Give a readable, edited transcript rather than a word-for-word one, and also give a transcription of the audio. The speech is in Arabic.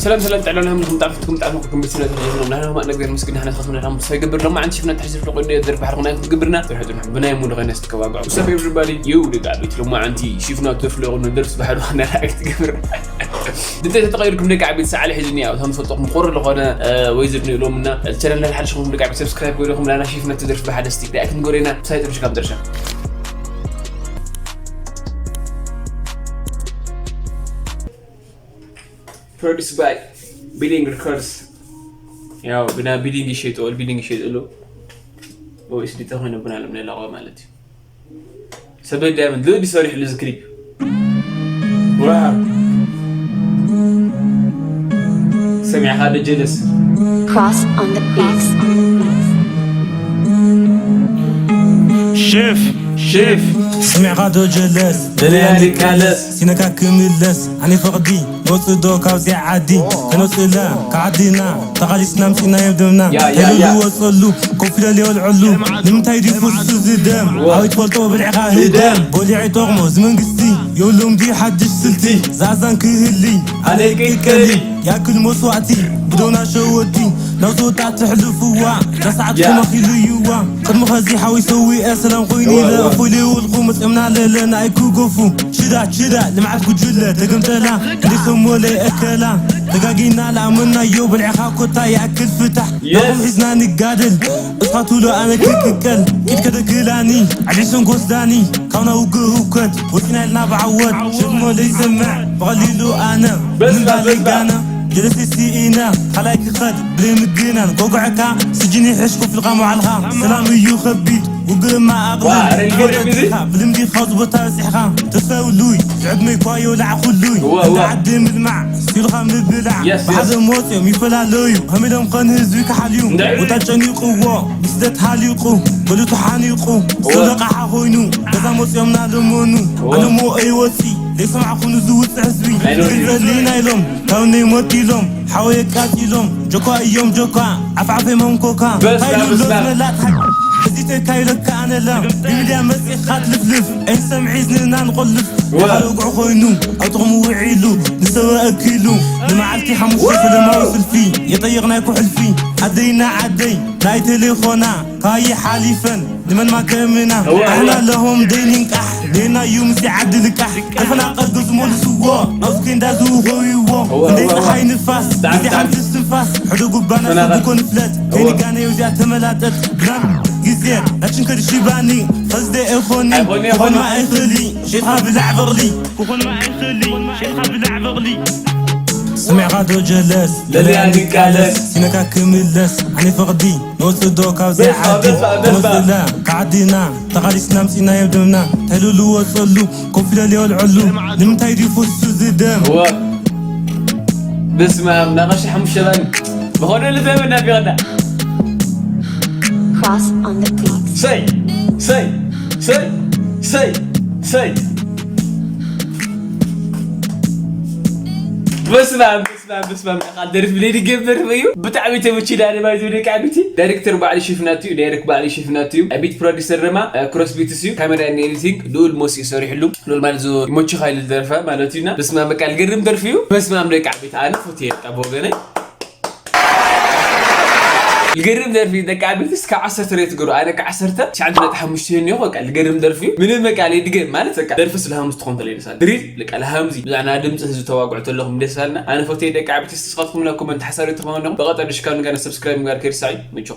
سلام تعالوا لهم تعرفتكم تعرفكم بسنة تجيبنا نحن ما نقدر مسكين احنا خاص من لهم سيقبر لما عند شفنا تحسب في قلنا يدرب حرقنا قبرنا تروحوا بنا يمون غير ناس تكواقع وسبب بالي يو دقابيت لما عندي شفنا تفلق وندرس بحر احنا راكت قبر دنت تغيركم دقابيت ساعه حجني او هم فطق مقر لغنا ويزرني لهمنا الشانل اللي حلشكم دقابيت سبسكرايب لكم لنا شفنا تدرس بحد استيك لكن قرينا سايت مش كام درشه produced by Bidding Records. يا بنا بيدينج شيت أو البيدينج شيت له هو إيش بيتهون بنا لمن اللاغة مالتي سبب دائما ذو دي صريح للذكري واو سمع هذا جلس Cross on the beats. شيف سمع غادو جلس دليالي كالس سينكا كملس عني فقدي نوصدو كاوزي عادي كنوصلا كعدينا تغاليسنا مشينا يبدونا هلو وصلو كوفلا لي والعلو لمتاي دي فوسو زدام عاوي تفلطو بالعقا هدام بولي عيطوغمو زمن قستي يولوم دي حدش سلتي زازان كهلي عليك الكلي ياكل موسوعتي بدونا شوتي لو صوتا تحلفوا تسعد كما خيليوا قد مخزي حاوي يسوي اسلام خويني لا فولي والقومس امنا لنا ايكو قفو شدا لمعتكو جله تقمتلا اللي سمولي اكلا دقاقينا لامنا يوب العخا كوتا ياكل فتح نقوم حزنا نقادل اصفاتو له انا كيككل كيف كده كلاني عجيسون قوسداني كونا وقهوكت وكنا لنا بعود شمو لي سمع بغليلو انا من بالك انا جلسي سيئنا خلايك خد بلي مدينا قوقعكا سجني حشكو في الغام وعالغا سلامي يخبيت وقل ما اقلل بلمدي خوز بطا سحخا تساولوي زعب ميكوايو لعخلوي تعدم المع سيلغا مبلع بعد موتيوم يفلالويو هميلهم قنهزوي كحاليوم وتاجاني قوة بسدت حاليقو قلتو حانيقو سلقا حاخوينو كذا موتيوم نالمونو انا مو ايوتي ليس معكم زوت حزبي لينا يلوم كوني موتيلوم حاوي كاتيلوم جوكا يوم جوكا عفعفي ممكوكا هايلو لوزنا لا تحق زيتي كايلك انا لا بمليا مسي خات لفلف ان سمعيزننا نقلف يخلوق خوينو اطغمو وعيلو نسوى اكيلو لمعالتي حموشي فلما وصل فيه يطيقنا يكو حلفي عدينا لاي تليفونا كاي حالفا لمن ما كمنا احنا لهم دينين كح لينا يوم سيعدل كح الفنا قد قزمون سوا اوسكين دازو هويوا نديس حي نفاس ندي حمس السنفاس حدو قبانا سبكون فلات كيني كان يوزع تملاتت جرام جزير لكن كل شيباني قصدي اخوني كون ما اخلي شيخها بالعبرلي كون ما اخلي شيخها بالعبرلي سمع غادو جلس دليالي كالس سينكا كملس عني فقدي نوصدو كاوزي عادي كنوصلا كعدينا تغاليسنا مشينا يبدونا هلو وصلو كوفلا لي والعلو لمتاي دي فوسو زدام بسمع مناقش حمو الشباني بخونا اللي فهمنا في غدا Cross on the beats. say بسمع قدرت بليدي جيمر فيو بتعبي تمشي داري ما يزوري كعبتي دايركتور بعلي شفناتيو دايرك بعلي شفناتيو ابيت بروديوسر رما كروس بيتسيو كاميرا ان اديتنج دول موسي سوري حلو دول مالزو يمشي خايل الدرفه مالتينا بسمع بقى القرم درفيو بسمع ملك عبيت انا فوتي ابو غني القرم درفي دك عبيت اسك 10 ريت قرو انا ك10 عندنا تحمشتين يوم بقى القرم درفي من المقال يدق مالت بقى درفس لها مستخون تلي لسان دريد لك على همزي انا دمص هزو تواقعت لهم دسالنا انا فوتي دك عبيت استسقطكم لكم انت حساري تمام بقى تدش كان سبسكرايب مغار كير سعيد مچو